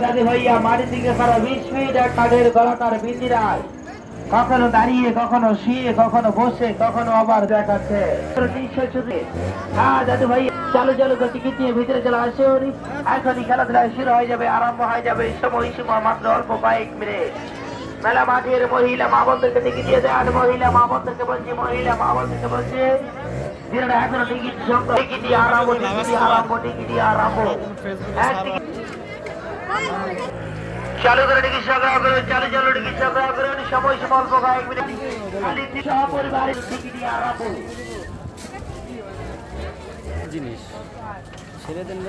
দাদি ভাইয়া মাটির দিকে সারা 20 ফিট এক কাঠের গলাকার বিন্দিরায় কখনো দাঁড়িয়ে কখনো শুয়ে কখনো বসে কখনো আবার দেখাচ্ছে দাদু ভাই চালু চালু করে টিকিট নিয়ে ভিতরে চলে আসুন। এখনই খেলাধুলা শুরু হয়ে যাবে, আরম্ভ হয়ে যাবে। সময় সীমা মাত্র অল্প কয়েক মিনিট। মেলা মাঠের মহিলা মা বোনদেরকে টিকিট দিয়ে দেন। মহিলা মা বোনদেরকে বলছি, মহিলা মা বোনদেরকে বলছি এখনো টিকিট সংখ্যা টিকিট দিয়ে আরম্ভ, টিকিট দিয়ে আরম্ভ, টিকিট দিয়ে আরম্ভ। চালু করে টিকিট সংগ্রহ করুন, চালু চালু টিকিট সংগ্রহ করুন। সময় সীমা অল্প কয়েক মিনিট। সপরিবারের টিকিট দিয়ে আরম্ভ। জিনিস ছেড়ে দেন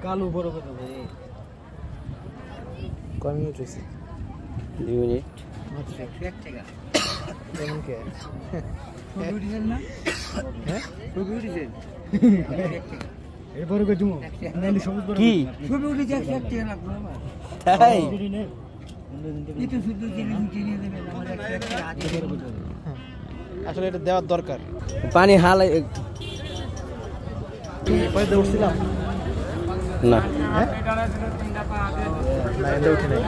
কালু বড় কথা ভাই কয় মিনিট হয়েছে 2 মিনিট মাত্র এক টাকা কেমন কে ছবি উঠিছেন না হ্যাঁ ছবি উঠিছেন এরপরে কই তুমি নালি সবুজ বড় কি ছবি উঠিছে এক টাকা লাগলো না তাই এটা শুধু জিনিস কিনে দেবেন আমাদের এক টাকা আগে আসলে এটা দেওয়ার দরকার পানি হাল পয়দা উঠছিলাম না হ্যাঁ না এটা উঠে নাই